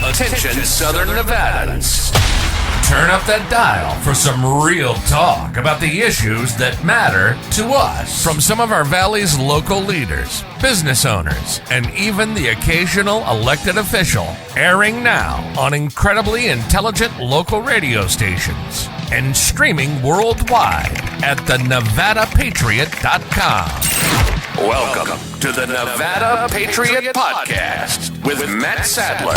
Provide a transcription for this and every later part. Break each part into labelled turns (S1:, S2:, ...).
S1: Attention Southern Nevadans. Turn up that dial for some real talk about the issues that matter to us. From some of our Valley's local leaders, business owners, and even the occasional elected official. Airing now on incredibly intelligent local radio stations and streaming worldwide at the NevadaPatriot.com. Welcome to the Nevada Patriot Podcast with Matt Sadler.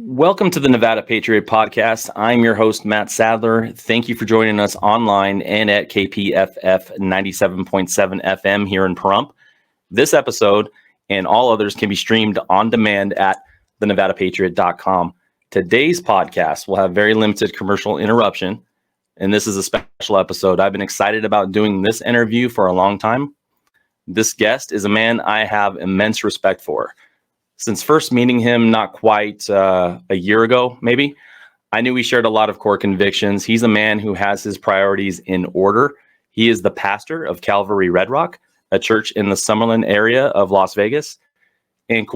S2: Welcome to the Nevada Patriot Podcast. I'm your host, Matt Sadler. Thank you for joining us online and at KPFF 97.7 FM here in Pahrump. This episode and all others can be streamed on demand at thenevadapatriot.com. Today's podcast will have very limited commercial interruption, and this is a special episode. I've been excited about doing this interview for a long time. This guest is a man I have immense respect for. Since first meeting him not quite a year ago, maybe, I knew we shared a lot of core convictions. He's a man who has his priorities in order. He is the pastor of Calvary Red Rock, a church in the Summerlin area of Las Vegas, and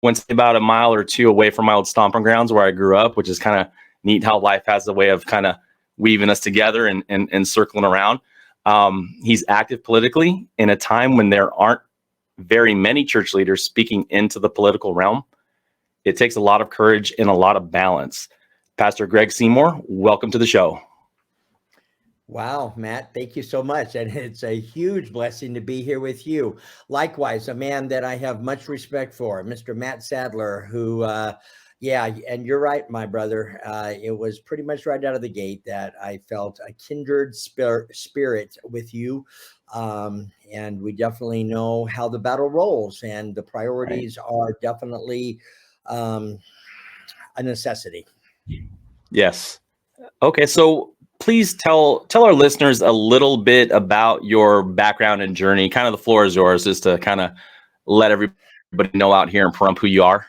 S2: went about a mile or two away from my old stomping grounds where I grew up, which is kind of neat how life has a way of kind of weaving us together and circling around. He's active politically in a time when there aren't very many church leaders speaking into the political realm. It takes a lot of courage and a lot of balance. Pastor Gregg Seymour, welcome to the show.
S3: Wow, Matt, thank you so much. And it's a huge blessing to be here with you. Likewise, a man that I have much respect for, Mr. Matt Sadler, who, and you're right, my brother. It was pretty much right out of the gate that I felt a kindred spirit with you. And we definitely know how the battle rolls, and the priorities are definitely a necessity.
S2: Yes. Okay, so please tell our listeners a little bit about your background and journey. Kind of the floor is yours, just to kind of let everybody know out here in Pahrump who you are.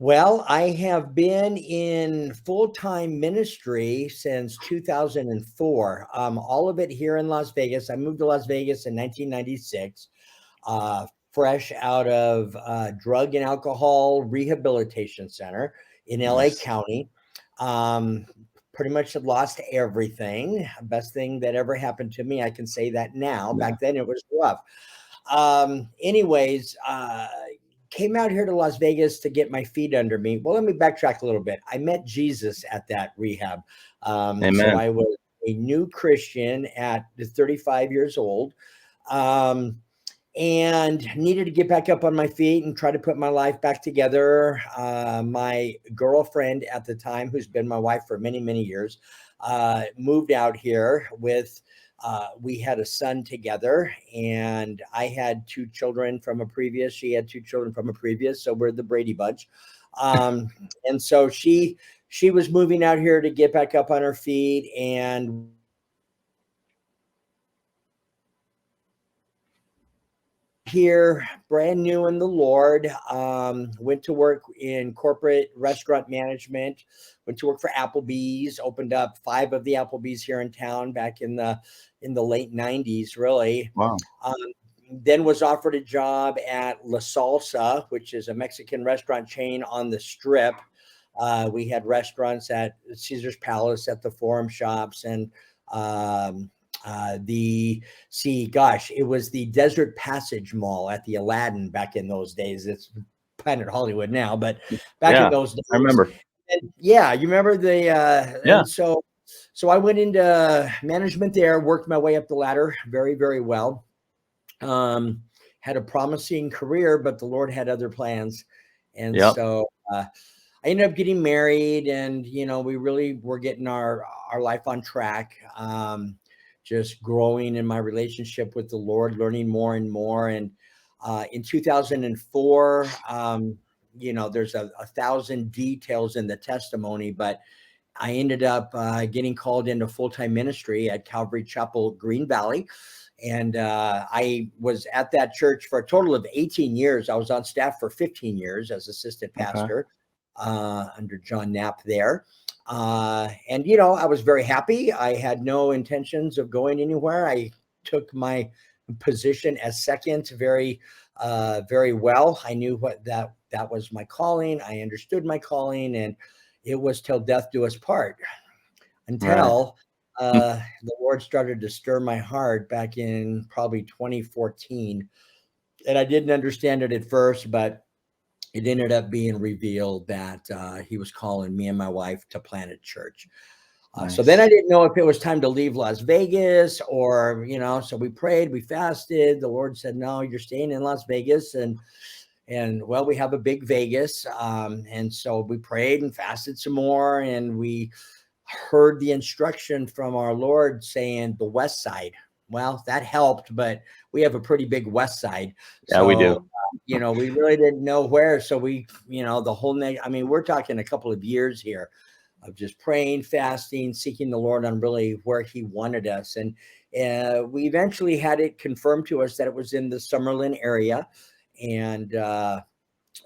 S3: Well, I have been in full-time ministry since 2004. All of it here in Las Vegas. I moved to Las Vegas in 1996, fresh out of drug and alcohol rehabilitation center in LA County. Pretty much had lost everything. Best thing that ever happened to me. I can say that now. Back then it was rough. Came out here to Las Vegas to get my feet under me. Well, let me backtrack a little bit. I met Jesus at that rehab.
S2: Amen.
S3: So I was a new Christian at 35 years old, and needed to get back up on my feet and try to put my life back together. My girlfriend at the time, who's been my wife for many, many years, moved out here with we had a son together, and I had two children from a previous. She had two children from a previous. So we're the Brady Bunch. And so she was moving out here to get back up on her feet, and here, brand new in the Lord, went to work in corporate restaurant management, went to work for Applebee's, opened up 5 of the Applebee's here in town back in the late 90s, really.
S2: Wow.
S3: Then was offered a job at La Salsa, which is a Mexican restaurant chain on the Strip. We had restaurants at Caesar's Palace, at the Forum Shops, and it was the Desert Passage Mall at the Aladdin back in those days. It's Planet Hollywood now, but back in those days.
S2: I remember.
S3: And you remember and so I went into management there, worked my way up the ladder very, very well. Had a promising career, but the Lord had other plans. And so I ended up getting married, and, we really were getting our life on track. Just growing in my relationship with the Lord, learning more and more. And in 2004, there's a 1,000 details in the testimony, but I ended up getting called into full-time ministry at Calvary Chapel, Green Valley. And I was at that church for a total of 18 years. I was on staff for 15 years as assistant pastor. under John Knapp there. And, I was very happy. I had no intentions of going anywhere. I took my position as second very, very well. I knew that was my calling. I understood my calling, and it was till death do us part, until the Lord started to stir my heart back in probably 2014. And I didn't understand it at first, but it ended up being revealed that he was calling me and my wife to plant a church. Nice. So then I didn't know if it was time to leave Las Vegas or, so we prayed, we fasted. The Lord said, no, you're staying in Las Vegas. And well, we have a big Vegas. And so we prayed and fasted some more, and we heard the instruction from our Lord saying the west side. Well, that helped, but we have a pretty big west side.
S2: Yeah, we do.
S3: We really didn't know where. So we, the whole night, we're talking a couple of years here of just praying, fasting, seeking the Lord on really where he wanted us. And we eventually had it confirmed to us that it was in the Summerlin area. And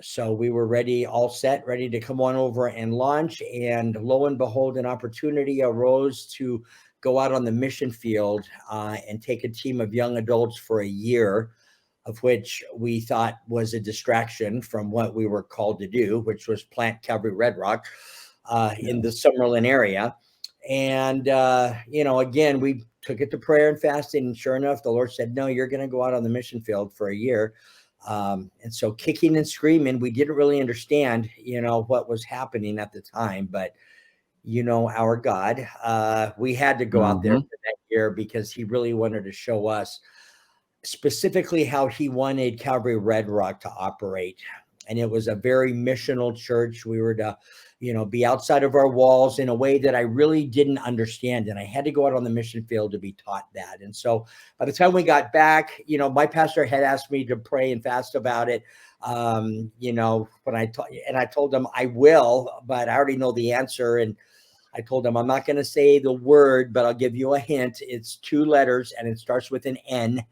S3: so we were ready, all set, ready to come on over and launch. And lo and behold, an opportunity arose to go out on the mission field and take a team of young adults for a year, of which we thought was a distraction from what we were called to do, which was plant Calvary Red Rock in the Summerlin area. And, again, we took it to prayer and fasting. And sure enough, the Lord said, no, you're going to go out on the mission field for a year. And so kicking and screaming, we didn't really understand, what was happening at the time, but our God, we had to go out there for that year because he really wanted to show us specifically how he wanted Calvary Red Rock to operate. And it was a very missional church. We were to, be outside of our walls in a way that I really didn't understand. And I had to go out on the mission field to be taught that. And so by the time we got back, my pastor had asked me to pray and fast about it. When I told him I will, but I already know the answer. And I told him, I'm not going to say the word, but I'll give you a hint. It's 2 letters and it starts with an N,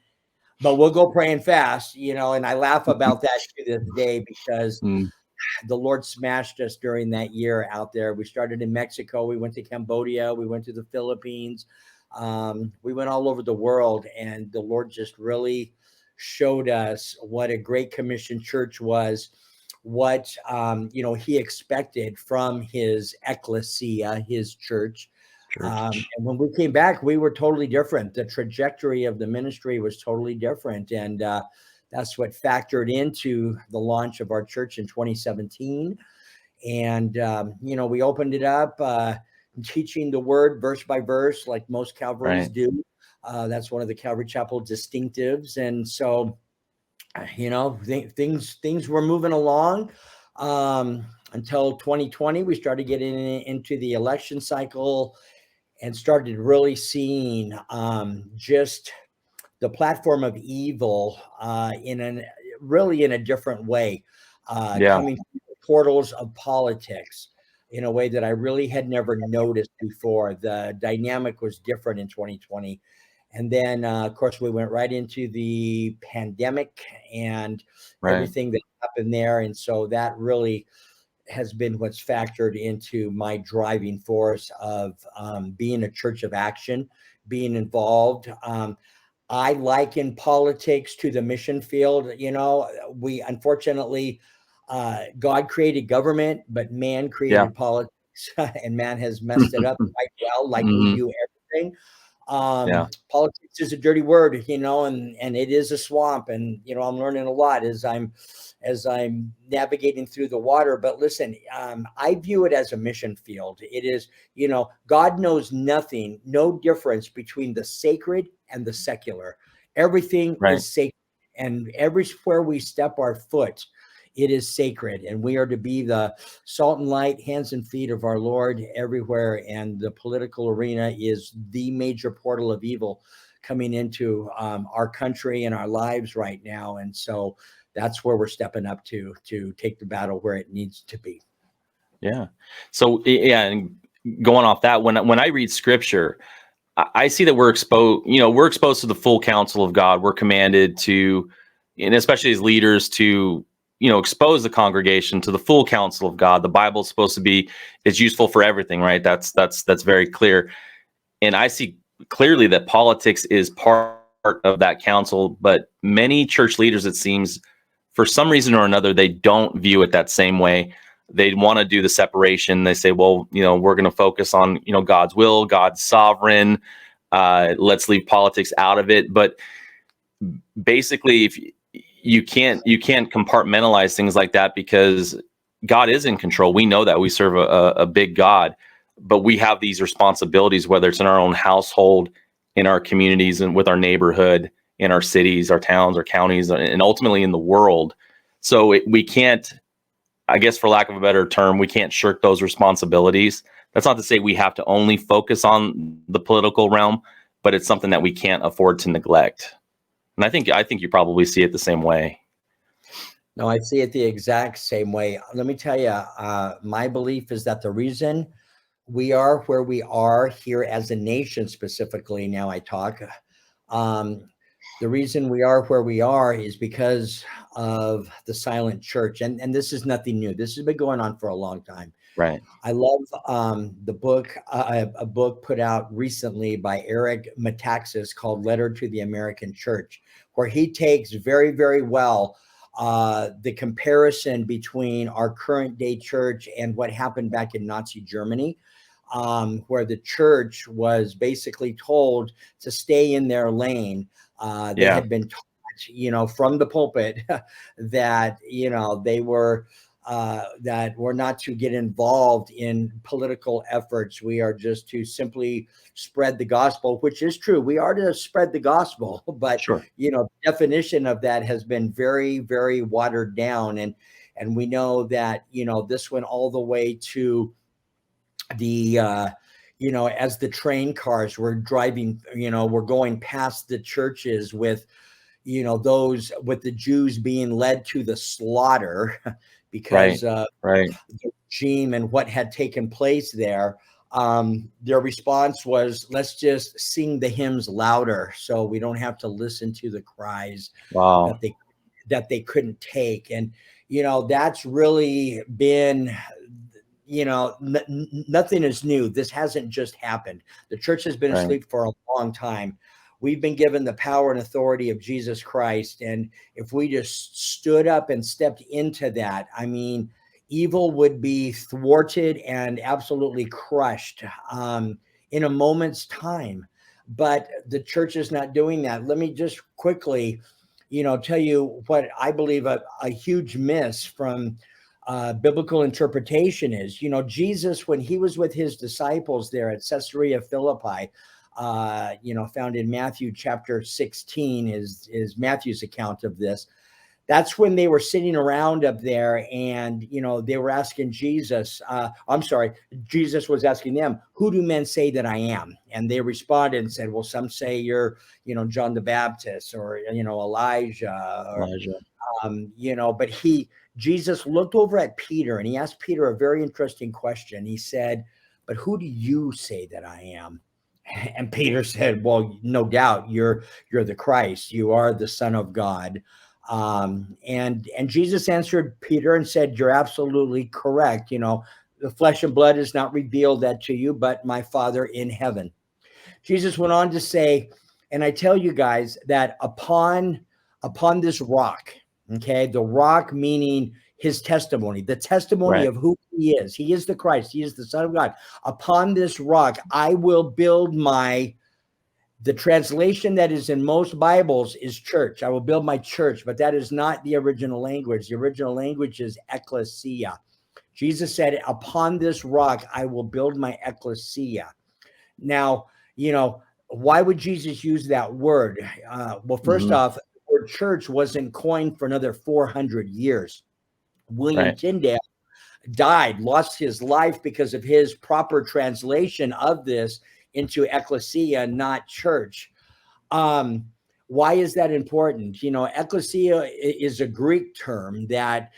S3: but we'll go pray and fast, and I laugh about that to this day because the Lord smashed us during that year out there. We started in Mexico. We went to Cambodia. We went to the Philippines. We went all over the world, and the Lord just really showed us what a Great Commission church was, what, he expected from his ecclesia, his church. And when we came back, we were totally different. The trajectory of the ministry was totally different. And that's what factored into the launch of our church in 2017. And, we opened it up teaching the word verse by verse, like most Calvaries do. That's one of the Calvary Chapel distinctives. And so, things were moving along until 2020. We started getting into the election cycle and started really seeing just the platform of evil in a different way, coming through the portals of politics in a way that I really had never noticed before. The dynamic was different in 2020. And then, of course, we went right into the pandemic and everything that happened there. And so that really has been what's factored into my driving force of being a church of action, being involved. I liken politics to the mission field. We unfortunately, God created government, but man created politics, and man has messed it up quite well, like we do everything. Politics is a dirty word, and it is a swamp. And, I'm learning a lot as I'm navigating through the water. But listen, I view it as a mission field. It is, God knows nothing, no difference between the sacred and the secular. Everything is sacred. And everywhere we step our foot, it is sacred, and we are to be the salt and light, hands and feet of our Lord everywhere. And the political arena is the major portal of evil coming into our country and our lives right now. And so that's where we're stepping up to take the battle where it needs to be.
S2: Yeah. So, and going off that, when I read scripture, I see that we're exposed to the full counsel of God. We're commanded to, and especially as leaders, to expose the congregation to the full counsel of God. The Bible is supposed to be, it's useful for everything, right? That's very clear. And I see clearly that politics is part of that counsel, but many church leaders, it seems, for some reason or another, they don't view it that same way. They want to do the separation. They say, well, we're going to focus on, God's will, God's sovereign. Let's leave politics out of it. But basically, if you can't compartmentalize things like that, because God is in control. We know that. We serve a big God, but we have these responsibilities, whether it's in our own household, in our communities, and with our neighborhood, in our cities, our towns, our counties, and ultimately in the world. So we can't, I guess, for lack of a better term, we can't shirk those responsibilities. That's not to say we have to only focus on the political realm, but it's something that we can't afford to neglect. And I think you probably see it the same way.
S3: No, I see it the exact same way. Let me tell you, my belief is that the reason we are where we are here as a nation, specifically, now I talk, the reason we are where we are is because of the silent church. And this is nothing new. This has been going on for a long time.
S2: Right.
S3: I love the book, a book put out recently by Eric Metaxas called Letter to the American Church, where he takes very, very well the comparison between our current day church and what happened back in Nazi Germany, where the church was basically told to stay in their lane. They had been taught, from the pulpit that, they were that we're not to get involved in political efforts. We are just to simply spread the gospel, which is true. We are to spread the gospel, but
S2: sure.
S3: The definition of that has been very, very watered down. And we know that, this went all the way to the, as the train cars were driving, we're going past the churches with, those with the Jews being led to the slaughter because of the regime and what had taken place there. Their response was, let's just sing the hymns louder so we don't have to listen to the cries that they couldn't take. And, that's really been, nothing is new. This hasn't just happened. The church has been asleep for a long time. We've been given the power and authority of Jesus Christ. And if we just stood up and stepped into that, evil would be thwarted and absolutely crushed in a moment's time. But the church is not doing that. Let me just quickly, tell you what I believe a huge miss from biblical interpretation is. Jesus, when he was with his disciples there at Caesarea Philippi, found in Matthew chapter 16 is Matthew's account of this. That's when they were sitting around up there and, they were asking Jesus, Jesus was asking them, who do men say that I am? And they responded and said, well, some say you're, John the Baptist or, Elijah. But Jesus looked over at Peter and he asked Peter a very interesting question. He said, but who do you say that I am? And Peter said, well, no doubt you're the Christ. You are the Son of God. And Jesus answered Peter and said, you're absolutely correct. The flesh and blood has not revealed that to you, but my Father in heaven. Jesus went on to say, and I tell you guys that upon this rock, okay, the rock meaning his testimony, the testimony of who he is the Christ, he is the Son of God. Upon this rock, I will build the translation that is in most Bibles is church. I will build my church, but that is not the original language. The original language is ecclesia. Jesus said, upon this rock, I will build my ecclesia. Now, why would Jesus use that word? Well, first off, the word church wasn't coined for another 400 years. William Tyndale lost his life because of his proper translation of this into ecclesia, not church. Why is that important? Ecclesia is a Greek term that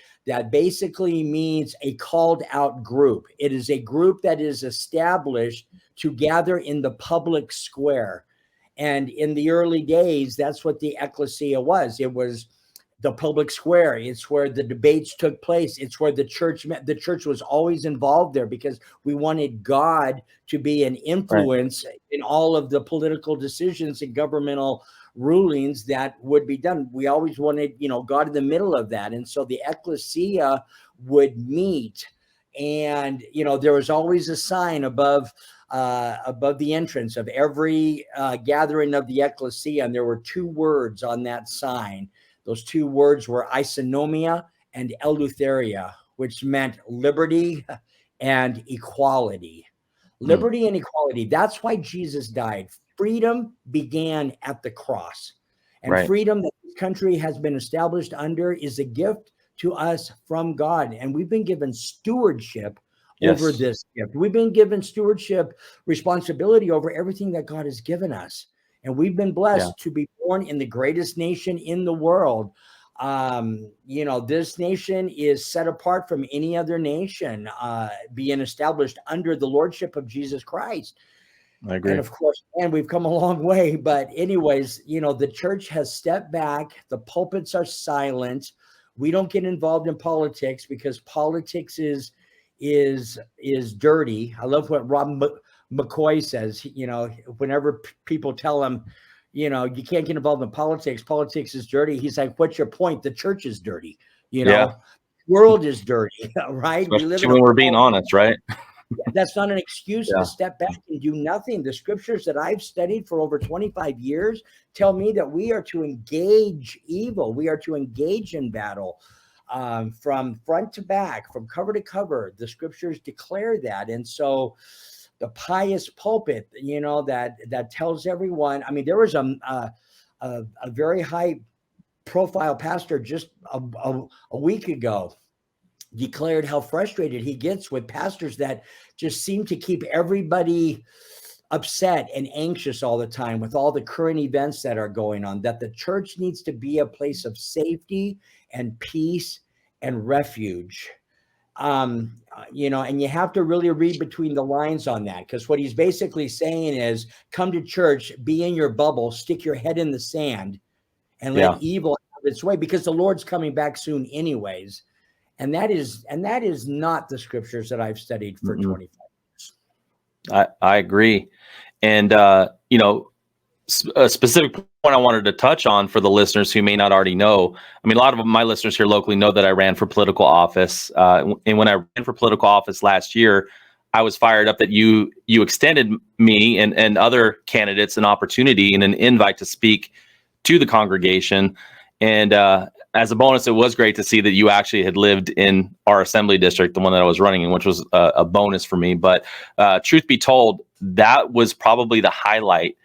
S3: basically means a called out group. It is a group that is established to gather in the public square. And in the early days, that's what the ecclesia was. It was the public square. It's where the debates took place. It's where the church met. The church was always involved there because we wanted God to be an influence in all of the political decisions and governmental rulings that would be done. We always wanted, God in the middle of that. And so the ecclesia would meet, and, there was always a sign above the entrance of every gathering of the ecclesia. And there were 2 words on that sign. Those 2 words were isonomia and eleutheria, which meant liberty and equality. Liberty and equality. That's why Jesus died. Freedom began at the cross. And freedom that this country has been established under is a gift to us from God. And we've been given stewardship over this gift. We've been given stewardship responsibility over everything that God has given us. And we've been blessed to be born in the greatest nation in the world. This nation is set apart from any other nation, being established under the lordship of Jesus Christ.
S2: I agree.
S3: And of course, we've come a long way. But anyways, the church has stepped back. The pulpits are silent. We don't get involved in politics because politics is dirty. I love what Rob McCoy says. Whenever people tell him, you can't get involved in politics. Politics is dirty. He's like, "What's your point? The church is dirty. World is dirty, right?"
S2: Especially when we're being honest, right?
S3: That's not an excuse to step back and do nothing. The scriptures that I've studied for over 25 years tell me that we are to engage evil. We are to engage in battle from front to back, from cover to cover. The scriptures declare that. And so the pious pulpit, that tells everyone. I mean, there was a very high profile pastor just a week ago declared how frustrated he gets with pastors that just seem to keep everybody upset and anxious all the time with all the current events that are going on, that the church needs to be a place of safety and peace and refuge. And you have to really read between the lines on that, because what he's basically saying is, come to church, be in your bubble, stick your head in the sand, and let evil have its way, because the Lord's coming back soon anyways. And that is not the scriptures that I've studied for 25 years.
S2: I agree. And, a specific point I wanted to touch on for the listeners who may not already know. I mean, a lot of my listeners here locally know that I ran for political office. And when I ran for political office last year, I was fired up that you extended me and other candidates an opportunity and an invite to speak to the congregation. And as a bonus, it was great to see that you actually had lived in our assembly district, the one that I was running in, which was a bonus for me. But truth be told, that was probably the highlight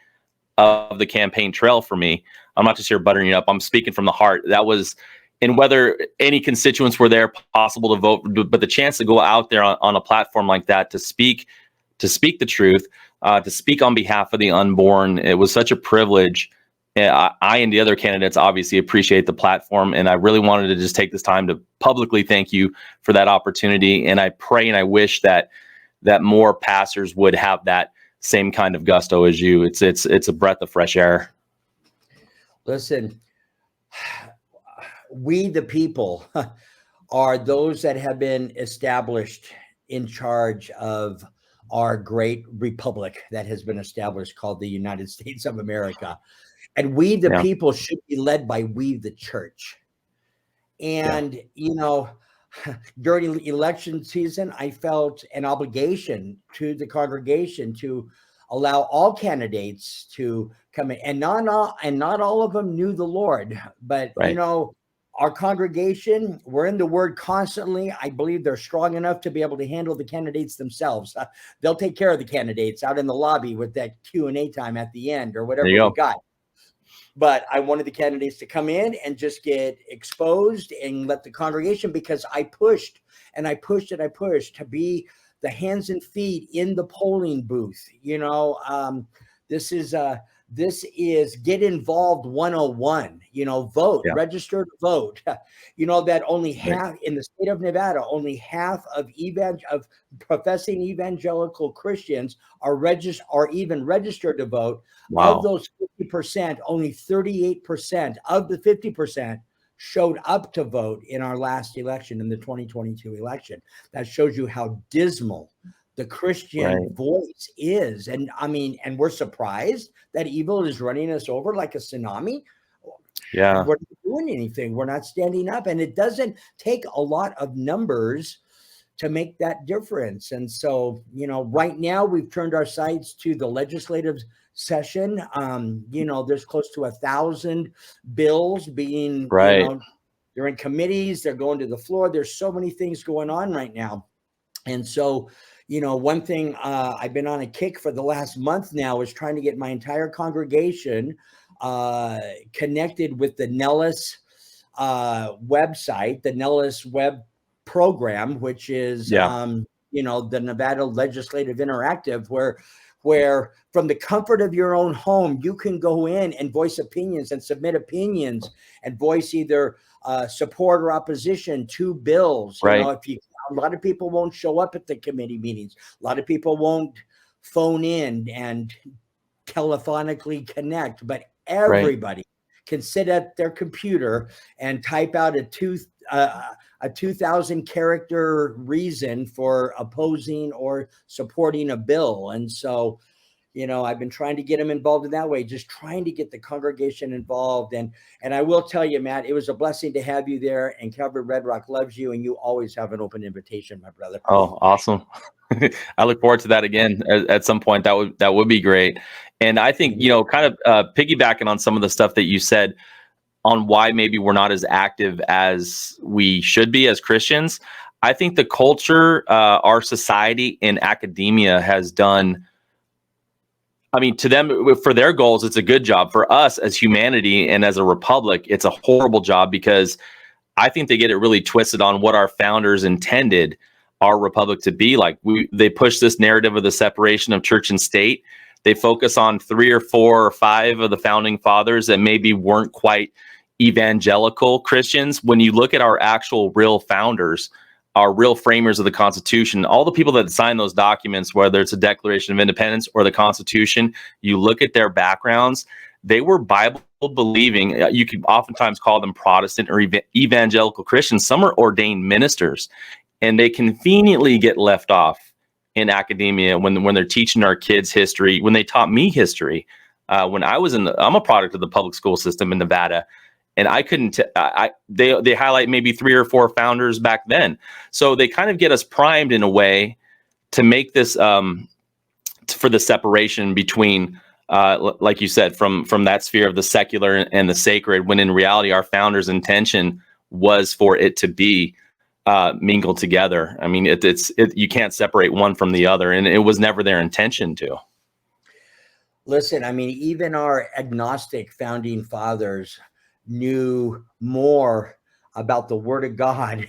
S2: of the campaign trail for me. I'm not just here buttering you up. I'm speaking from the heart. That was, and whether any constituents were there possible to vote, but the chance to go out there on a platform like that to speak the truth, to speak on behalf of the unborn, it was such a privilege. I and the other candidates obviously appreciate the platform, and I really wanted to just take this time to publicly thank you for that opportunity. And I pray and I wish that more pastors would have that same kind of gusto as you. It's a breath of fresh air.
S3: Listen, we the people are those that have been established in charge of our great republic that has been established, called the United States of America. And we, the people, should be led by we, the church. And, during election season, I felt an obligation to the congregation to allow all candidates to come in. And not all of them knew the Lord. But, our congregation, we're in the Word constantly. I believe they're strong enough to be able to handle the candidates themselves. They'll take care of the candidates out in the lobby with that Q&A time at the end or whatever we got. But I wanted the candidates to come in and just get exposed and let the congregation, because I pushed to be the hands and feet in the polling booth. This is get involved 101, vote, register to vote. That only half in the state of Nevada, only half of professing evangelical Christians are even registered to vote. Wow. Of those 50%, only 38% of the 50% showed up to vote in our last election, in the 2022 election. That shows you how dismal the Christian voice is. And I mean, and we're surprised that evil is running us over like a tsunami.
S2: Yeah.
S3: We're not doing anything. We're not standing up. And it doesn't take a lot of numbers to make that difference. And so, right now we've turned our sights to the legislative session. There's close to 1,000 bills being, they're in committees, they're going to the floor. There's so many things going on right now. And so, one thing I've been on a kick for the last month now is trying to get my entire congregation connected with the Nellis website, the Nellis web program, which is, the Nevada Legislative Interactive, where from the comfort of your own home, you can go in and voice opinions and submit opinions and voice either support or opposition to bills. A lot of people won't show up at the committee meetings. A lot of people won't phone in and telephonically connect, but everybody can sit at their computer and type out a 2,000 character reason for opposing or supporting a bill. And so, I've been trying to get them involved in that way, just trying to get the congregation involved. And I will tell you, Matt, it was a blessing to have you there, and Calvary Red Rock loves you, and you always have an open invitation, my brother.
S2: Oh, awesome. I look forward to that again at some point. That would be great. And I think, kind of piggybacking on some of the stuff that you said on why maybe we're not as active as we should be as Christians. I think the culture, our society and academia has done, to them, for their goals, it's a good job. For us as humanity and as a republic, it's a horrible job, because I think they get it really twisted on what our founders intended our republic to be like. They push this narrative of the separation of church and state. They focus on 3 or 4 or 5 of the founding fathers that maybe weren't quite evangelical Christians. When you look at our actual real founders, our real framers of the Constitution, all the people that signed those documents, whether it's a Declaration of Independence or the Constitution, you look at their backgrounds, they were Bible believing. You could oftentimes call them Protestant or evangelical Christians. Some are ordained ministers, and they conveniently get left off in academia when they're teaching our kids history. When they taught me history, when I was I'm a product of the public school system in Nevada, and I couldn't. They highlight maybe 3 or 4 founders back then, so they kind of get us primed in a way to make this for the separation between, like you said, from that sphere of the secular and the sacred. When in reality, our founders' intention was for it to be mingled together. You can't separate one from the other, and it was never their intention to.
S3: Listen, even our agnostic founding fathers knew more about the Word of God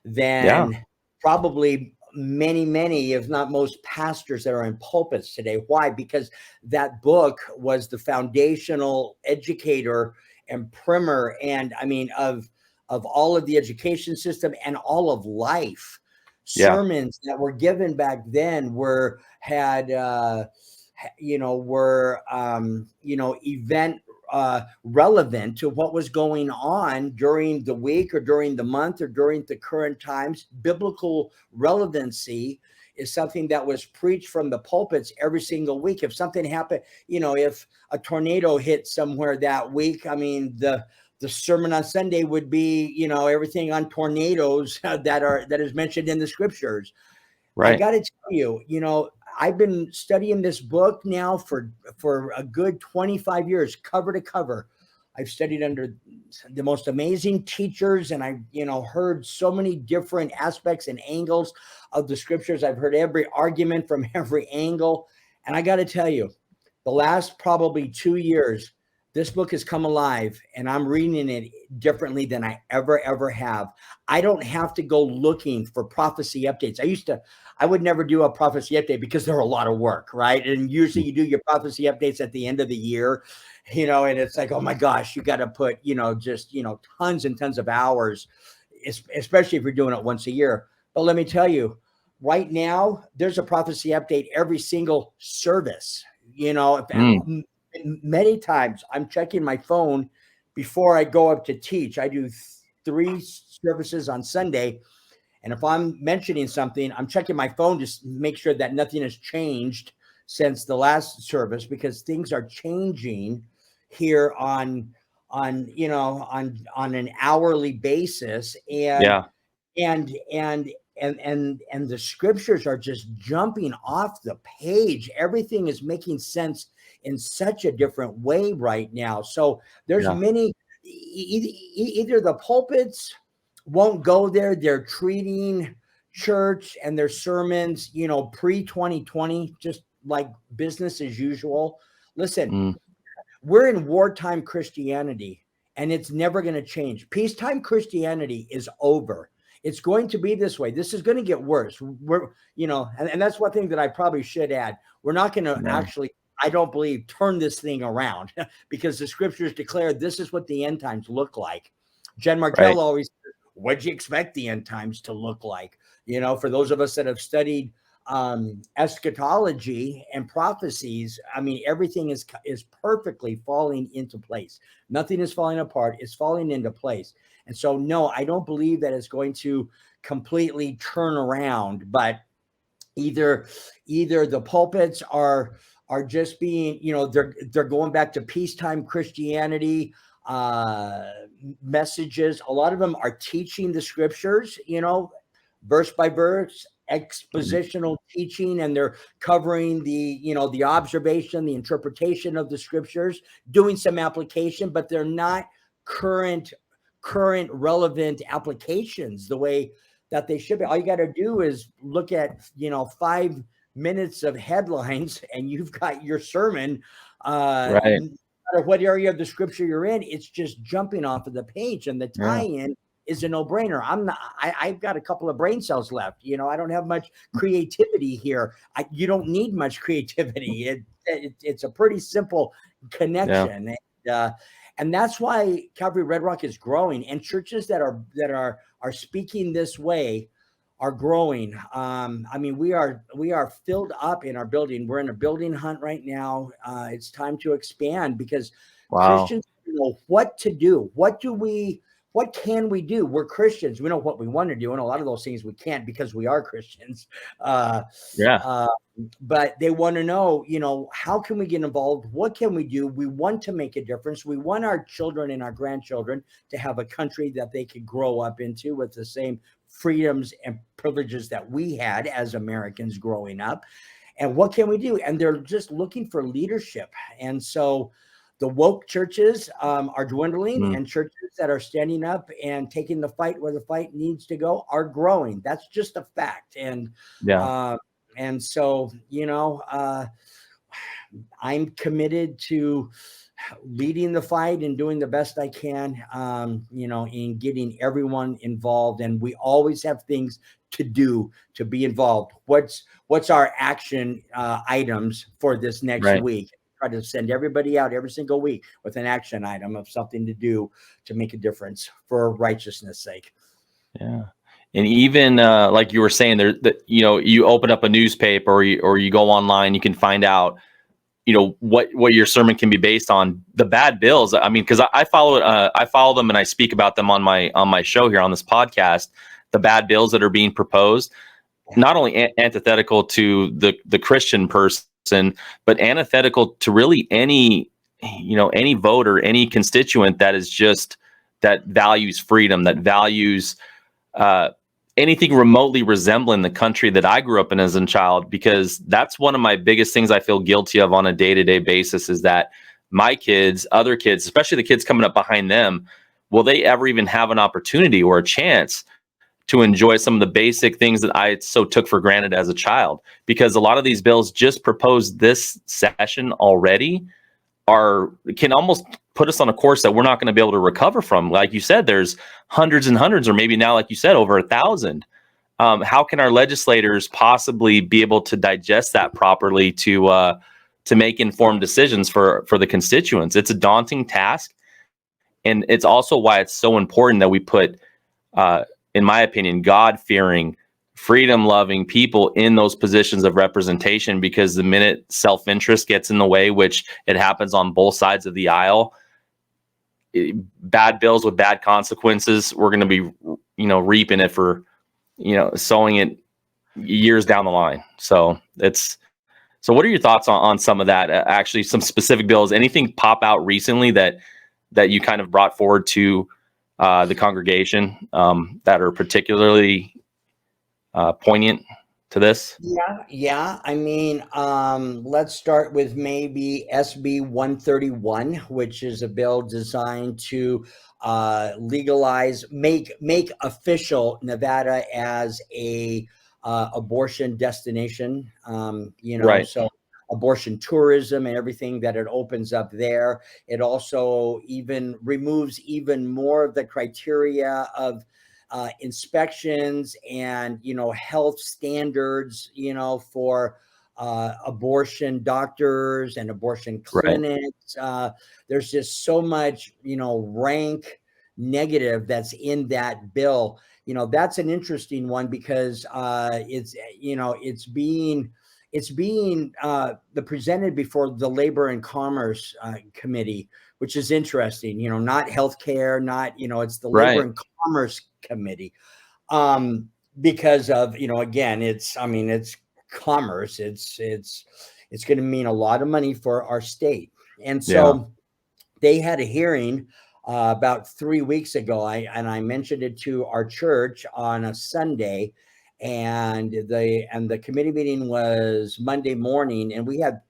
S3: than probably many, if not most, pastors that are in pulpits today. Why? Because that book was the foundational educator and primer, and of all of the education system and all of life. Sermons that were given back then were event relevant to what was going on during the week or during the month or during the current times. Biblical relevancy is something that was preached from the pulpits every single week. If something happened, if a tornado hit somewhere that week, the sermon on Sunday would be, everything on tornadoes that is mentioned in the scriptures. Right. I got to tell you, I've been studying this book now for a good 25 years, cover to cover. I've studied under the most amazing teachers, and I've, heard so many different aspects and angles of the scriptures. I've heard every argument from every angle. And I got to tell you, the last probably 2 years, this book has come alive, and I'm reading it differently than I ever have. I don't have to go looking for prophecy updates. I would never do a prophecy update because they're a lot of work, right? And usually you do your prophecy updates at the end of the year, and it's like, oh my gosh, you got to put, tons and tons of hours, especially if you're doing it once a year. But let me tell you, right now, there's a prophecy update every single service, Many times I'm checking my phone before I go up to teach, I do 3 services on Sunday. And if I'm mentioning something, I'm checking my phone to make sure that nothing has changed since the last service, because things are changing here on an hourly basis. And and the scriptures are just jumping off the page. Everything is making sense in such a different way right now. So there's many, either the pulpits won't go there. They're treating church and their sermons, pre-2020, just like business as usual. Listen, we're in wartime Christianity, and it's never going to change. Peacetime Christianity is over. It's going to be this way. This is going to get worse. We're, and that's one thing that I probably should add. We're not going to actually, I don't believe, turn this thing around, because the scriptures declare this is what the end times look like. Jen Markell always says, what'd you expect the end times to look like? For those of us that have studied eschatology and prophecies, I mean, everything is perfectly falling into place. Nothing is falling apart. It's falling into place. And so, no, I don't believe that it's going to completely turn around, but either the pulpits are just being, they're going back to peacetime Christianity messages. A lot of them are teaching the scriptures, verse by verse, expositional teaching, and they're covering the observation, the interpretation of the scriptures, doing some application, but they're not current relevant applications the way that they should be. All you got to do is look at 5 minutes of headlines, and you've got your sermon. No matter what area of the scripture you're in, it's just jumping off of the page, and the tie-in is a no-brainer. I've got a couple of brain cells left. I don't have much creativity here. You don't need much creativity. It's a pretty simple connection. And that's why Calvary Red Rock is growing, and churches that are speaking this way are growing. I mean, we are filled up in our building. We're in a building hunt right now. It's time to expand, because Christians know what to do. What can we do? We're Christians. We know what we want to do, and a lot of those things we can't because we are Christians. But they want to know, how can we get involved? What can we do? We want to make a difference. We want our children and our grandchildren to have a country that they could grow up into with the same freedoms and privileges that we had as Americans growing up. And what can we do? And they're just looking for leadership. And so the woke churches are dwindling, and churches that are standing up and taking the fight where the fight needs to go are growing. That's just a fact. And and so, I'm committed to leading the fight and doing the best I can, in getting everyone involved. And we always have things to do to be involved. What's our action items for this next week? Try to send everybody out every single week with an action item of something to do to make a difference for righteousness' sake.
S2: Yeah. And even like you were saying there, that you open up a newspaper or you go online, you can find out what your sermon can be based on. The bad bills, I mean, because I follow them and I speak about them on my show here on this podcast. The bad bills that are being proposed, not only antithetical to the Christian person, but antithetical to really any voter, any constituent that values freedom, that values anything remotely resembling the country that I grew up in as a child, because that's one of my biggest things I feel guilty of on a day-to-day basis, is that my kids, other kids, especially the kids coming up behind them, will they ever even have an opportunity or a chance to enjoy some of the basic things that I so took for granted as a child? Because a lot of these bills just proposed this session already can almost put us on a course that we're not going to be able to recover from. Like you said, there's hundreds and hundreds, or maybe now, like you said, over 1,000. How can our legislators possibly be able to digest that properly to make informed decisions for the constituents? It's a daunting task. And it's also why it's so important that we put, in my opinion, God-fearing, freedom-loving people in those positions of representation, because the minute self-interest gets in the way, which it happens on both sides of the aisle, bad bills with bad consequences, we're going to be, reaping it for, sowing it years down the line. So what are your thoughts on some of that? Actually, some specific bills, anything pop out recently that you kind of brought forward to the congregation that are particularly poignant to this?
S3: Yeah. I mean, let's start with maybe SB 131, which is a bill designed to legalize, make official Nevada as a abortion destination.
S2: Right.
S3: So abortion tourism and everything that it opens up there. It also even removes even more of the criteria of inspections and, health standards, for abortion doctors and abortion clinics. Right. There's just so much, rank negative that's in that bill. That's an interesting one because it's being presented before the Labor and Commerce Committee, which is interesting. Not healthcare, not it's the Labor and Commerce Committee, because of again, it's commerce. It's going to mean a lot of money for our state, and so they had a hearing about 3 weeks ago. I mentioned it to our church on a Sunday. And the committee meeting was Monday morning, and we had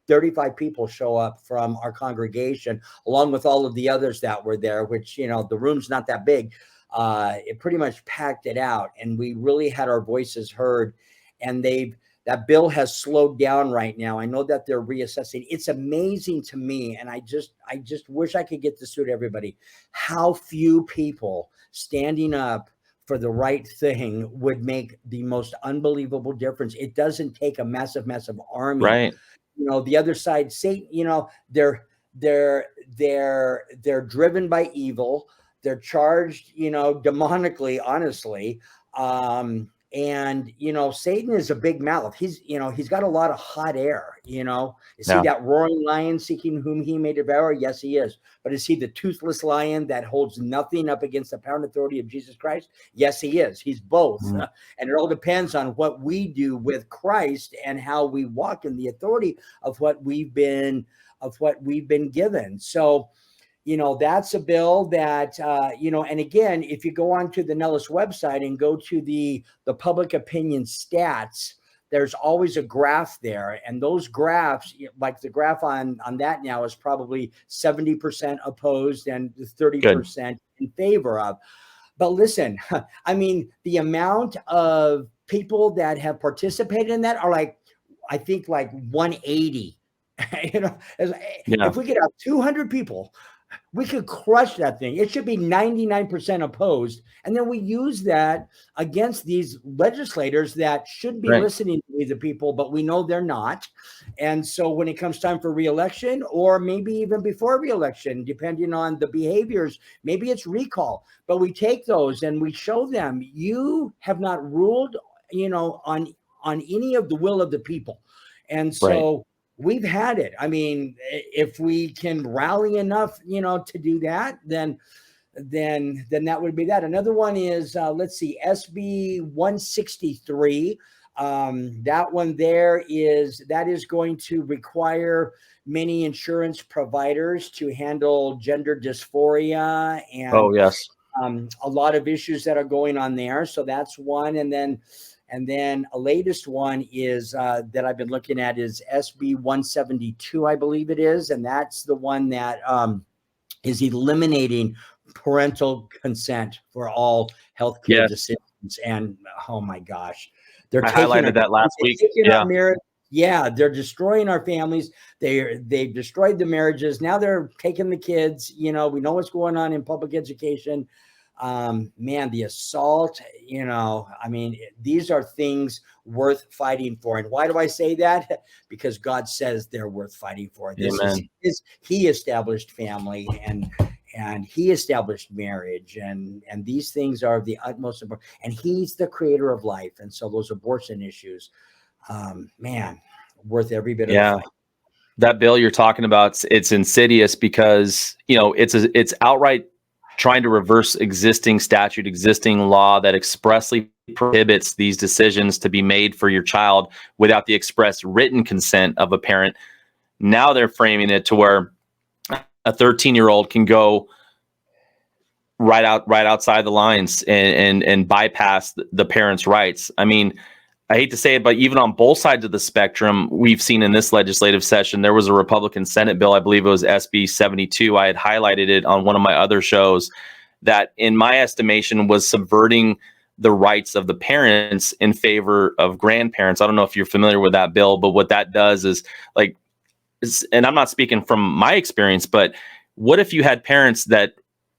S3: 35 people show up from our congregation, along with all of the others that were there, which, the room's not that big. It pretty much packed it out, and we really had our voices heard. And that bill has slowed down right now. I know that they're reassessing. It's amazing to me, and I just wish I could get this to everybody, how few people standing up for the right thing would make the most unbelievable difference. It doesn't take a massive army.
S2: Right.
S3: The other side, Satan, they're driven by evil. They're charged, demonically, honestly. And Satan is a big mouth. He's got a lot of hot air. Is he that roaring lion seeking whom he may devour? Yes, he is. But is he the toothless lion that holds nothing up against the power and authority of Jesus Christ? Yes, he is. He's both. And it all depends on what we do with Christ and how we walk in the authority of what we've been given. So, that's a bill that, and again, if you go onto the Nellis website and go to the public opinion stats, there's always a graph there. And those graphs, like the graph on that now, is probably 70% opposed and 30% in favor of. But listen, I mean, the amount of people that have participated in that are I think 180. If we could have 200 people, we could crush that thing. It should be 99% opposed. And then we use that against these legislators that should be listening to the people, but we know they're not. And so when it comes time for reelection, or maybe even before reelection, depending on the behaviors, maybe it's recall, but we take those and we show them, you have not ruled, on any of the will of the people. And so we've had it. I mean, if we can rally enough, to do that, then that would be that. Another one is, let's see, SB 163. That one that is going to require many insurance providers to handle gender dysphoria and a lot of issues that are going on there. So that's one. And then a latest one is that I've been looking at is SB 172, I believe it is. And that's the one that is eliminating parental consent for all healthcare decisions. And oh my gosh,
S2: I highlighted that last week.
S3: They're destroying our families. They've destroyed the marriages. Now they're taking the kids. We know what's going on in public education. The assault, these are things worth fighting for. And why do I say that? Because God says they're worth fighting for. He established family and he established marriage, and these things are the utmost important, and he's the creator of life. And so those abortion issues, worth every bit of the fight.
S2: That bill you're talking about, it's insidious because, it's outright trying to reverse existing statute, existing law that expressly prohibits these decisions to be made for your child without the express written consent of a parent. Now they're framing it to where a 13-year-old can go right outside the lines and bypass the parents' rights. I mean, I hate to say it, but even on both sides of the spectrum, we've seen in this legislative session, there was a Republican Senate bill, I believe it was SB 72. I had highlighted it on one of my other shows, that in my estimation was subverting the rights of the parents in favor of grandparents. I don't know if you're familiar with that bill, but what that does is and I'm not speaking from my experience, but what if you had parents that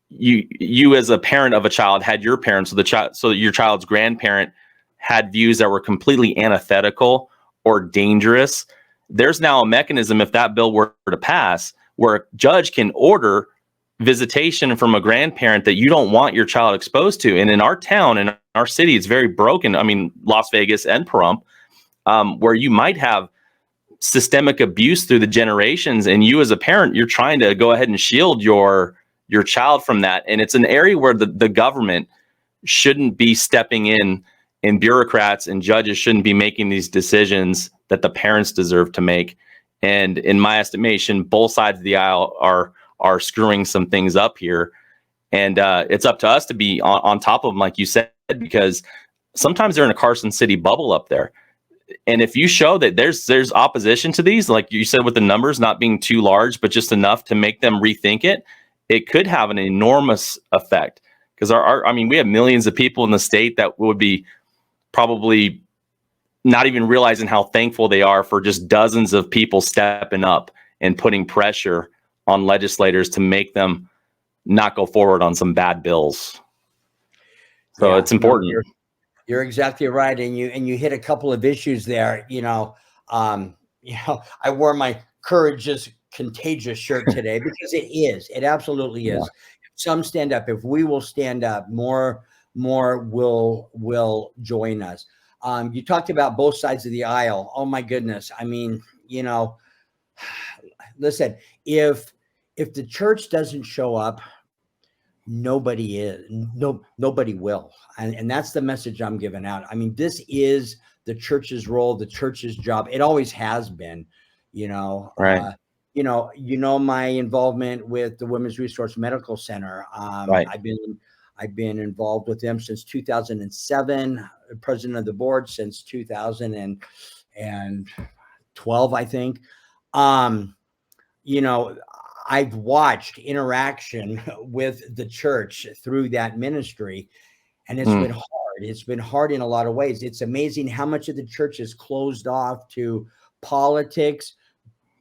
S2: you as a parent of a child had your parents, so your child's grandparent had views that were completely antithetical or dangerous? There's now a mechanism, if that bill were to pass, where a judge can order visitation from a grandparent that you don't want your child exposed to. And in our town, in our city, it's very broken. I mean, Las Vegas and Pahrump, where you might have systemic abuse through the generations, and you as a parent, you're trying to go ahead and shield your child from that. And it's an area where the government shouldn't be stepping in, and bureaucrats and judges shouldn't be making these decisions that the parents deserve to make. And in my estimation, both sides of the aisle are screwing some things up here. And it's up to us to be on top of them, like you said, because sometimes they're in a Carson City bubble up there. And if you show that there's opposition to these, like you said, with the numbers not being too large, but just enough to make them rethink it, it could have an enormous effect. Because we have millions of people in the state that would be probably not even realizing how thankful they are for just dozens of people stepping up and putting pressure on legislators to make them not go forward on some bad bills. So it's important.
S3: You're exactly right. And you hit a couple of issues there. I wore my Courage is Contagious shirt today because it absolutely is. Yeah. Some stand up. If we will stand up, more will join us. You talked about both sides of the aisle. Oh my goodness. I mean, listen, if the church doesn't show up, nobody will. And that's the message I'm giving out. I mean, this is the church's role, the church's job. It always has been,
S2: right.
S3: My involvement with the Women's Resource Medical Center.
S2: Right.
S3: I've been involved with them since 2007, president of the board since 2012, I think. I've watched interaction with the church through that ministry, and it's been hard. It's been hard in a lot of ways. It's amazing how much of the church is closed off to politics,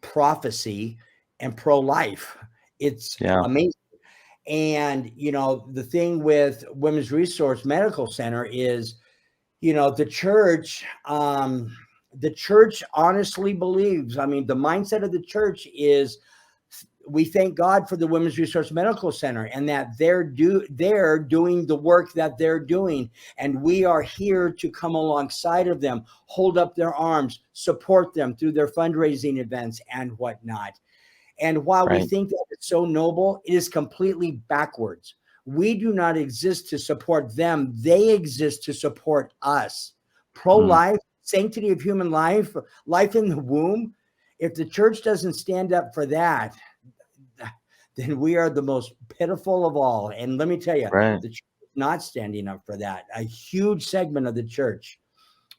S3: prophecy, and pro-life. It's amazing. And, the thing with Women's Resource Medical Center is, the church honestly believes, the mindset of the church is, we thank God for the Women's Resource Medical Center and that they're doing the work that they're doing. And we are here to come alongside of them, hold up their arms, support them through their fundraising events and whatnot. And while we think that it's so noble, it is completely backwards. We do not exist to support them. They exist to support us. Pro-life, sanctity of human life, life in the womb. If the church doesn't stand up for that, then we are the most pitiful of all. And let me tell you, the church is not standing up for that. A huge segment of the church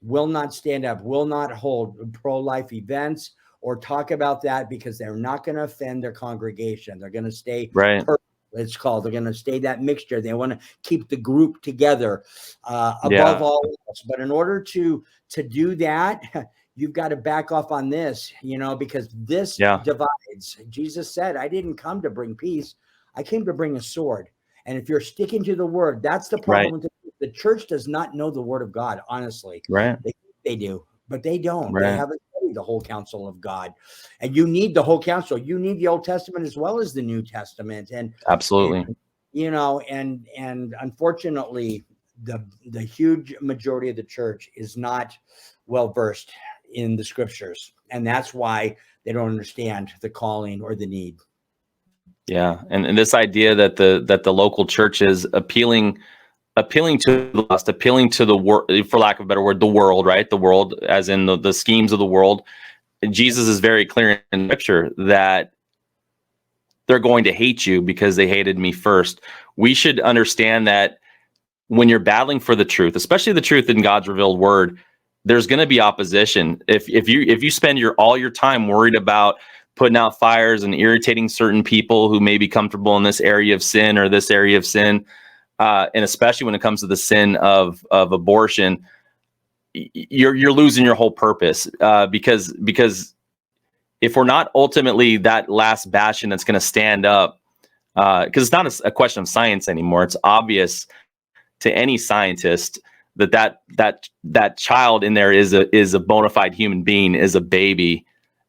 S3: will not stand up, will not hold pro-life events or talk about that because they're not going to offend their congregation. They're going to stay perfect, it's called. They're going to stay that mixture. They want to keep the group together above all else. But in order to do that, you've got to back off on this, because this divides. Jesus said, I didn't come to bring peace. I came to bring a sword. And if you're sticking to the word, that's the problem. The church does not know the word of God, honestly. They do, but they don't. They haven't studied the whole counsel of God. And you need the whole counsel. You need the Old Testament as well as the New Testament. And
S2: absolutely.
S3: And unfortunately, the huge majority of the church is not well versed in the scriptures. And that's why they don't understand the calling or the need.
S2: Yeah, and this idea that the local church is appealing to the lost, appealing to the world, for lack of a better word, the world, right? The world, as in the schemes of the world. Jesus is very clear in Scripture that they're going to hate you because they hated me first. We should understand that when you're battling for the truth, especially the truth in God's revealed word, there's going to be opposition. If you spend all your time worried about putting out fires and irritating certain people who may be comfortable in this area of sin or this area of sin, and especially when it comes to the sin of abortion, you're losing your whole purpose, because if we're not ultimately that last bastion that's going to stand up, because it's not a question of science anymore. It's obvious to any scientist that child in there is a bona fide human being, is a baby.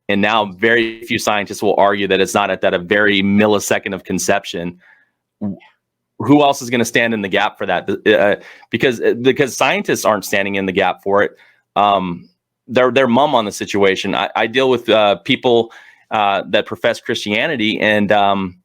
S2: And now very few scientists will argue that it's not at that a very millisecond of conception. Who else is going to stand in the gap for that? Because scientists aren't standing in the gap for it. They're mum on the situation. I deal with people that profess Christianity, and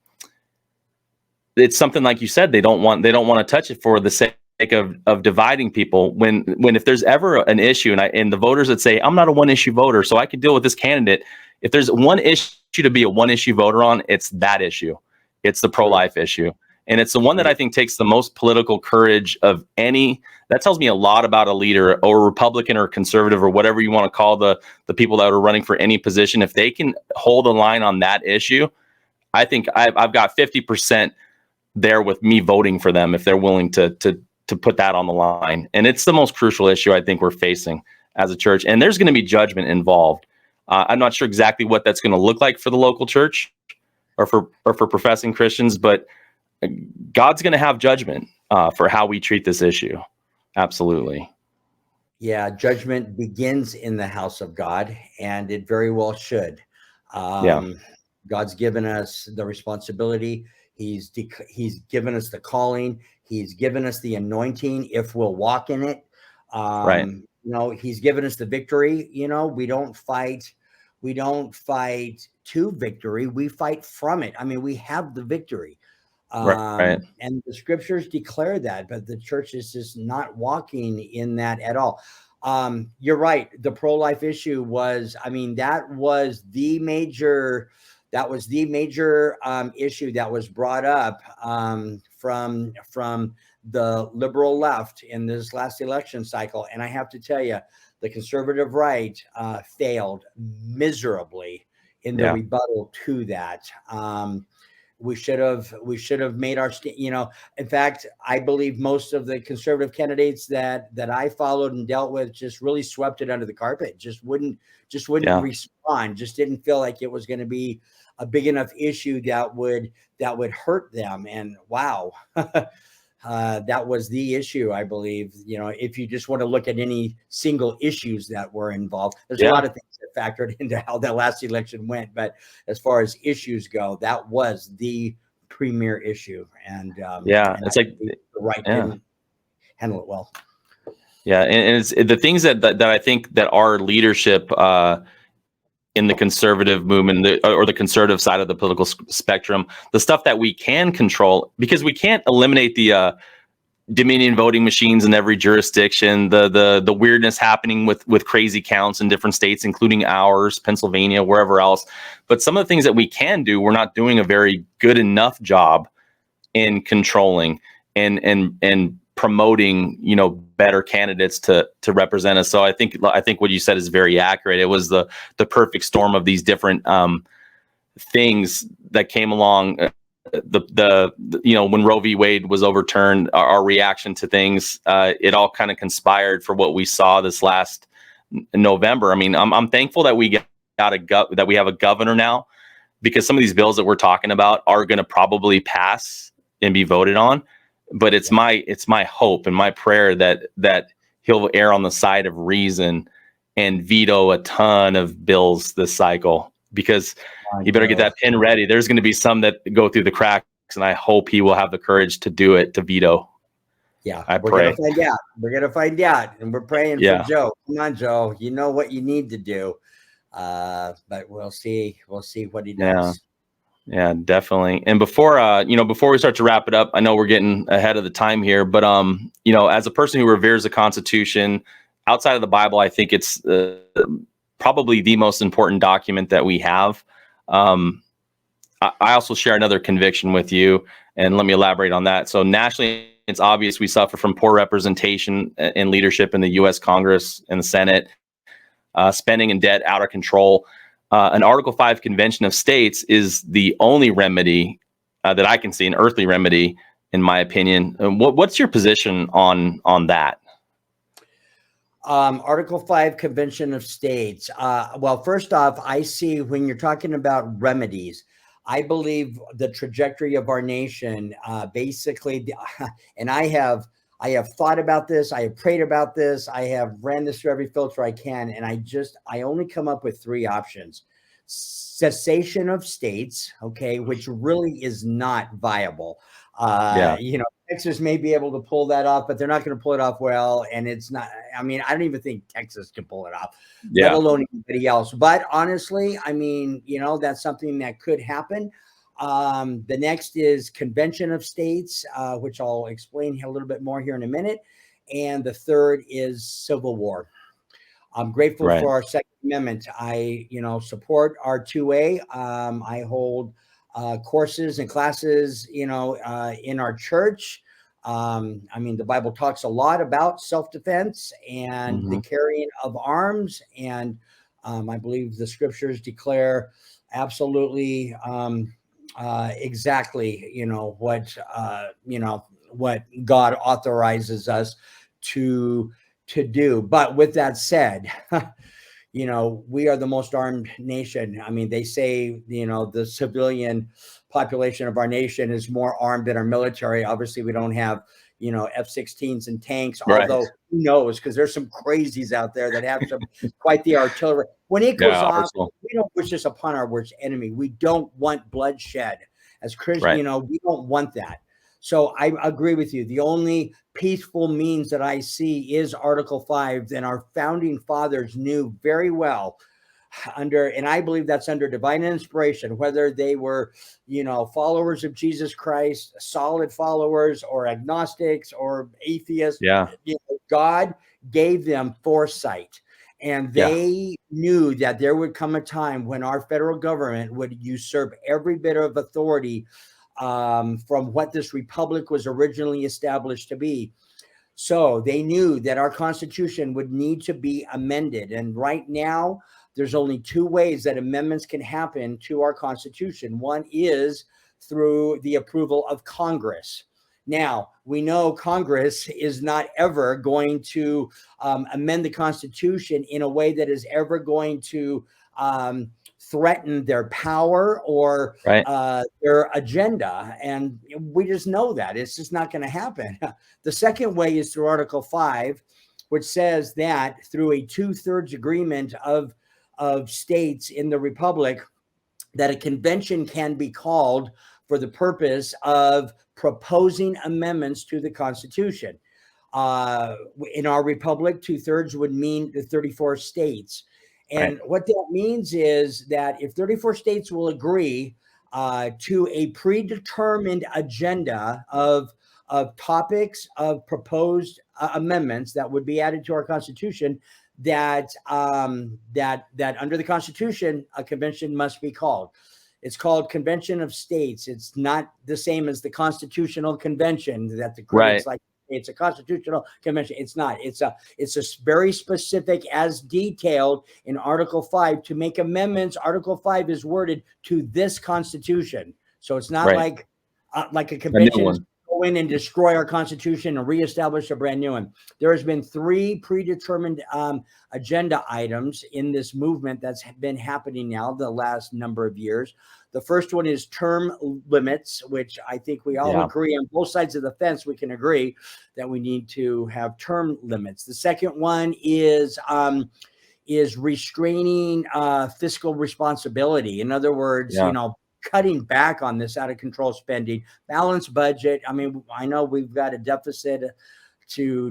S2: it's something like you said. They don't want to touch it for the sake of dividing people. When if there's ever an issue, and the voters that say I'm not a one issue voter, so I could deal with this candidate. If there's one issue to be a one issue voter on, it's that issue. It's the pro-life issue. And it's the one that I think takes the most political courage of any. That tells me a lot about a leader, or Republican or conservative, or whatever you want to call the people that are running for any position. If they can hold a line on that issue, I think I've got 50% there with me voting for them if they're willing to put that on the line. And it's the most crucial issue I think we're facing as a church. And there's going to be judgment involved. I'm not sure exactly what that's going to look like for the local church or for professing Christians, but God's going to have judgment for how we treat this issue. Absolutely.
S3: Yeah, judgment begins in the house of God, and it very well should. God's given us the responsibility. He's given us the calling. He's given us the anointing if we'll walk in it.
S2: Right.
S3: He's given us the victory. We don't fight to victory. We fight from it. I mean, we have the victory.
S2: Right.
S3: And the scriptures declare that, but the church is just not walking in that at all. You're right. The pro-life issue was the major issue that was brought up from the liberal left in this last election cycle. And I have to tell you, the conservative right failed miserably in the rebuttal to that. We should have made our in fact, I believe most of the conservative candidates that I followed and dealt with just really swept it under the carpet, just wouldn't respond, just didn't feel like it was going to be a big enough issue that would hurt them. And wow, that was the issue, I believe. If you just want to look at any single issues that were involved, there's a lot of things that factored into how that last election went. But as far as issues go, that was the premier issue. And
S2: it's like
S3: the right didn't handle it well.
S2: Yeah, and it's the things that I think that our leadership in the conservative movement or the conservative side of the political spectrum, the stuff that we can control, because we can't eliminate the Dominion voting machines in every jurisdiction, the weirdness happening with crazy counts in different states, including ours, Pennsylvania, wherever else. But some of the things that we can do, we're not doing a very good enough job in controlling and promoting, better candidates to represent us. So I think what you said is very accurate. It was the perfect storm of these different things that came along. When Roe v. Wade was overturned, our reaction to things, it all kind of conspired for what we saw this last November. I mean, I'm thankful that we that we have a governor now, because some of these bills that we're talking about are going to probably pass and be voted on. But it's my hope and my prayer that he'll err on the side of reason and veto a ton of bills this cycle, because you better get that pen ready. There's going to be some that go through the cracks, and I hope he will have the courage to do it, to veto.
S3: Yeah,
S2: we're
S3: going to find out. We're going to find out, and we're praying for Joe. Come on, Joe. You know what you need to do. But we'll see what he does.
S2: Yeah, definitely. And before we start to wrap it up, I know we're getting ahead of the time here, but as a person who reveres the Constitution outside of the Bible, I think it's probably the most important document that we have. I also share another conviction with you, and let me elaborate on that. So nationally, it's obvious we suffer from poor representation and leadership in the U.S. Congress and the Senate, spending and debt out of control. An Article 5 Convention of States is the only remedy that I can see, an earthly remedy, in my opinion. What's your position on that?
S3: Article 5 Convention of States. Well, first off, I see when you're talking about remedies, I believe the trajectory of our nation, basically, and I have thought about this. I have prayed about this. I have ran this through every filter I can. And I only come up with three options: cessation of states, okay, which really is not viable. Texas may be able to pull that off, but they're not going to pull it off well. And it's not, I don't even think Texas can pull it off, let alone anybody else. But honestly, that's something that could happen. The next is Convention of States, which I'll explain a little bit more here in a minute. And the third is Civil War. I'm grateful for our Second Amendment. I, support our 2A. I hold courses and classes, in our church. The Bible talks a lot about self-defense and the carrying of arms. And I believe the scriptures declare absolutely exactly, what God authorizes us to do. But with that said, we are the most armed nation. They say, the civilian population of our nation is more armed than our military. Obviously, we don't have, F-16s and tanks, although who knows, because there's some crazies out there that have quite the artillery. When it goes off, we don't wish this upon our worst enemy. We don't want bloodshed. As Christians, we don't want that. So I agree with you. The only peaceful means that I see is Article 5. And our founding fathers knew very well and I believe that's under divine inspiration, whether they were, followers of Jesus Christ, solid followers, or agnostics or atheists. God gave them foresight. And they knew that there would come a time when our federal government would usurp every bit of authority from what this republic was originally established to be. So they knew that our Constitution would need to be amended. And right now, there's only two ways that amendments can happen to our Constitution. One is through the approval of Congress. Now, we know Congress is not ever going to amend the Constitution in a way that is ever going to threaten their power or their agenda. And we just know that it's just not going to happen. The second way is through Article 5, which says that through a 2/3 agreement of states in the Republic, that a convention can be called for the purpose of proposing amendments to the Constitution. In our Republic, 2/3 would mean the 34 states. And what that means is that if 34 states will agree to a predetermined agenda of topics of proposed amendments that would be added to our Constitution, that under the Constitution, a convention must be called. It's called Convention of States. It's not the same as the Constitutional Convention that the critics like. It's a constitutional convention. It's not. It's a very specific, as detailed in Article 5, to make amendments. Article 5 is worded to this Constitution, so it's not like a convention go in and destroy our Constitution and reestablish a brand new one. There has been 3 predetermined agenda items in this movement that's been happening now the last number of years. The first one is term limits, which I think we all agree on both sides of the fence. We can agree that we need to have term limits. The second one is restraining fiscal responsibility. In other words, cutting back on this out of control spending, balanced budget. I know we've got a deficit to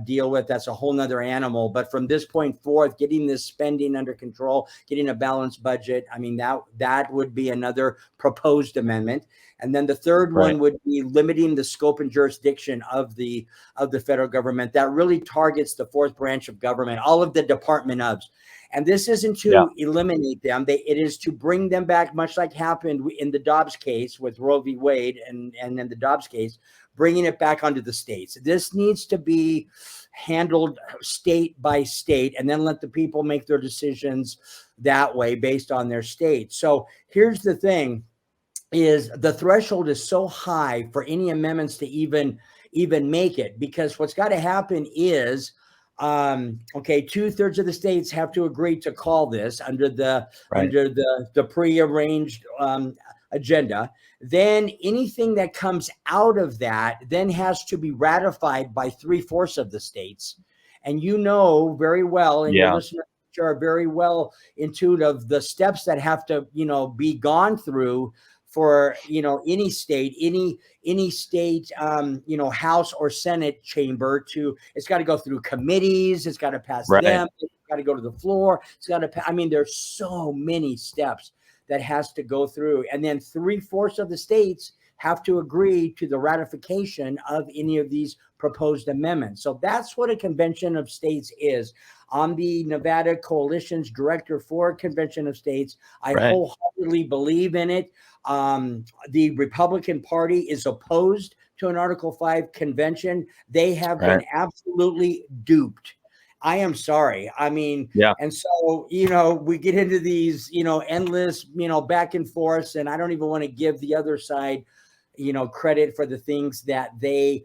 S3: deal with. That's a whole nother animal. But from this point forth, getting this spending under control, getting a balanced budget, I mean, that would be another proposed amendment. And then the third one would be limiting the scope and jurisdiction of the federal government. That really targets the fourth branch of government, all of the department ofs. And this isn't to eliminate them. It is to bring them back, much like happened in the Dobbs case with Roe v. Wade and in the Dobbs case, bringing it back onto the states. This needs to be handled state by state, and then let the people make their decisions that way based on their state. So here's the thing, is the threshold is so high for any amendments to even make it, because what's got to happen is, 2/3 of the states have to agree to call this under the prearranged agenda. Then anything that comes out of that then has to be ratified by 3/4 of the states. And you know very well, and your listeners are very well in tune of the steps that have to, be gone through for, any state, House or Senate chamber it's got to go through committees. It's got to pass them. It's got to go to the floor. It's got to, there's so many steps that has to go through. And then 3/4 of the states have to agree to the ratification of any of these proposed amendments. So that's what a convention of states is. I'm the Nevada Coalition's director for Convention of States. I wholeheartedly believe in it. The Republican Party is opposed to an Article 5 convention. They have been absolutely duped. I am sorry. And so, we get into these, endless, back and forth, and I don't even want to give the other side, credit for the things that they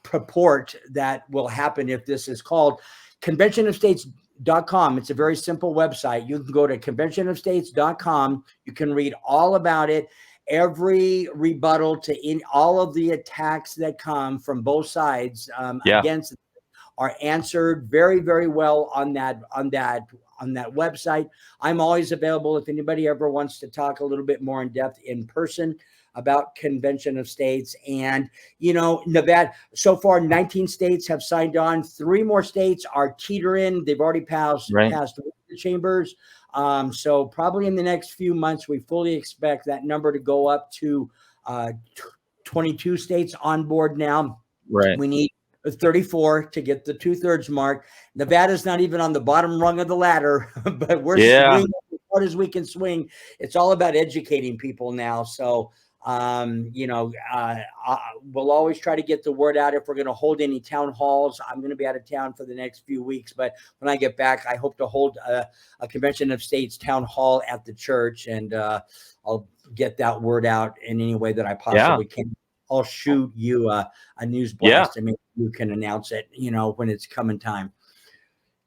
S3: purport that will happen if this is called conventionofstates.com. It's a very simple website. You can go to conventionofstates.com. You can read all about it. Every rebuttal to all of the attacks that come from both sides against it are answered very, very well on that website. I'm always available if anybody ever wants to talk a little bit more in depth in person about Convention of States. And, Nevada, so far 19 states have signed on. 3 more states are teetering. They've already passed the chambers. So probably in the next few months, we fully expect that number to go up to 22 states on board now. We need 34 to get the 2/3 mark. Nevada's not even on the bottom rung of the ladder, but we're swinging as hard as we can swing. It's all about educating people now. So, we'll always try to get the word out if we're going to hold any town halls. I'm going to be out of town for the next few weeks, but when I get back, I hope to hold a Convention of States town hall at the church, and I'll get that word out in any way that I possibly can. I'll shoot you a news blast. You can announce it, when it's coming time.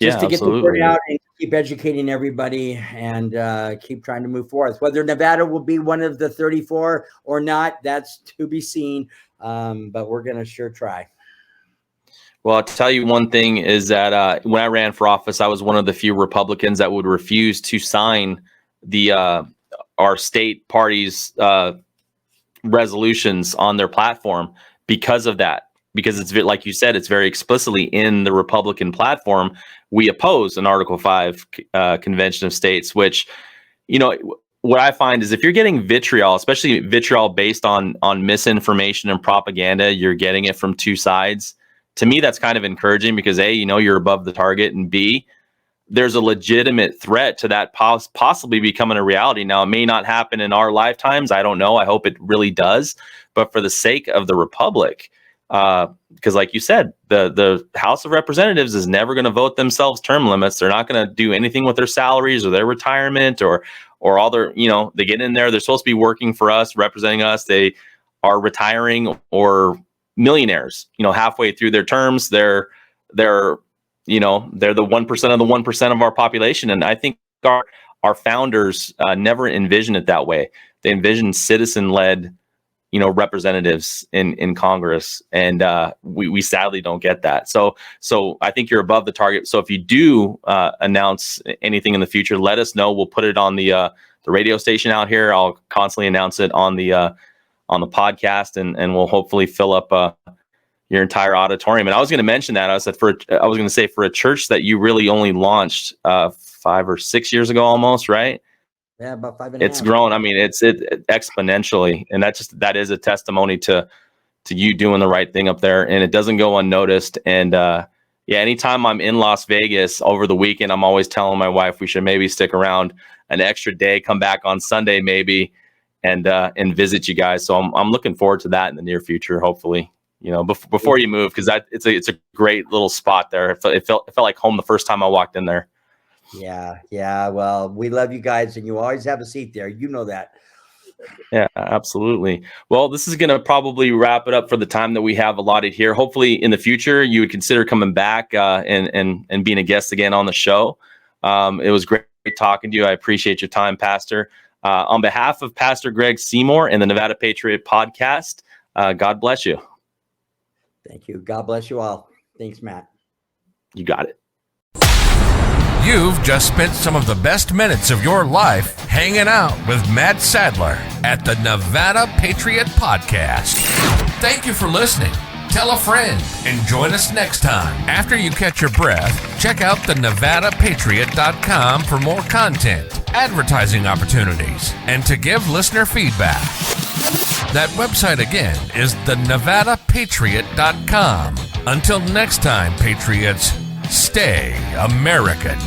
S3: Just to get the word out and keep educating everybody, and keep trying to move forward. Whether Nevada will be one of the 34 or not, that's to be seen. But we're going to sure try.
S2: Well, I'll tell you one thing is that when I ran for office, I was one of the few Republicans that would refuse to sign our state party's resolutions on their platform because of that. Because it's like you said, it's very explicitly in the Republican platform. We oppose an Article 5 Convention of States, which, what I find is if you're getting vitriol, especially vitriol based on misinformation and propaganda, you're getting it from two sides. To me, that's kind of encouraging because A, you're above the target, and B, there's a legitimate threat to that possibly becoming a reality. Now, it may not happen in our lifetimes. I don't know. I hope it really does. But for the sake of the Republic, because like you said, the House of Representatives is never going to vote themselves term limits. They're not going to do anything with their salaries or their retirement or all their, they get in there. They're supposed to be working for us, representing us. They are retiring or millionaires, halfway through their terms. They're the 1% of the 1% of our population. And I think our founders never envisioned it that way. They envisioned citizen-led representatives in Congress, and we sadly don't get that. So I think you're above the target. So if you do announce anything in the future, let us know. We'll put it on the radio station out here. I'll constantly announce it on the on the podcast, and we'll hopefully fill up your entire auditorium. And I was going to mention that I was going to say for a church that you really only launched 5 or 6 years ago, almost, right?
S3: Yeah, about 5 and a half.
S2: It's grown. I mean, it exponentially, and that is a testimony to you doing the right thing up there, and it doesn't go unnoticed. And anytime I'm in Las Vegas over the weekend, I'm always telling my wife we should maybe stick around an extra day, come back on Sunday maybe, and visit you guys. So I'm looking forward to that in the near future, hopefully. Before you move, because it's a great little spot there. It felt like home the first time I walked in there.
S3: Yeah. Well, we love you guys, and you always have a seat there. You know that.
S2: Yeah, absolutely. Well, this is going to probably wrap it up for the time that we have allotted here. Hopefully, in the future, you would consider coming back and being a guest again on the show. It was great talking to you. I appreciate your time, Pastor. On behalf of Pastor Gregg Seymour and the Nevada Patriot Podcast, God bless you.
S3: Thank you. God bless you all. Thanks, Matt.
S2: You got it.
S1: You've just spent some of the best minutes of your life hanging out with Matt Sadler at the Nevada Patriot Podcast. Thank you for listening. Tell a friend and join us next time. After you catch your breath, check out the NevadaPatriot.com for more content, advertising opportunities, and to give listener feedback. That website again is the NevadaPatriot.com. Until next time, Patriots, stay American.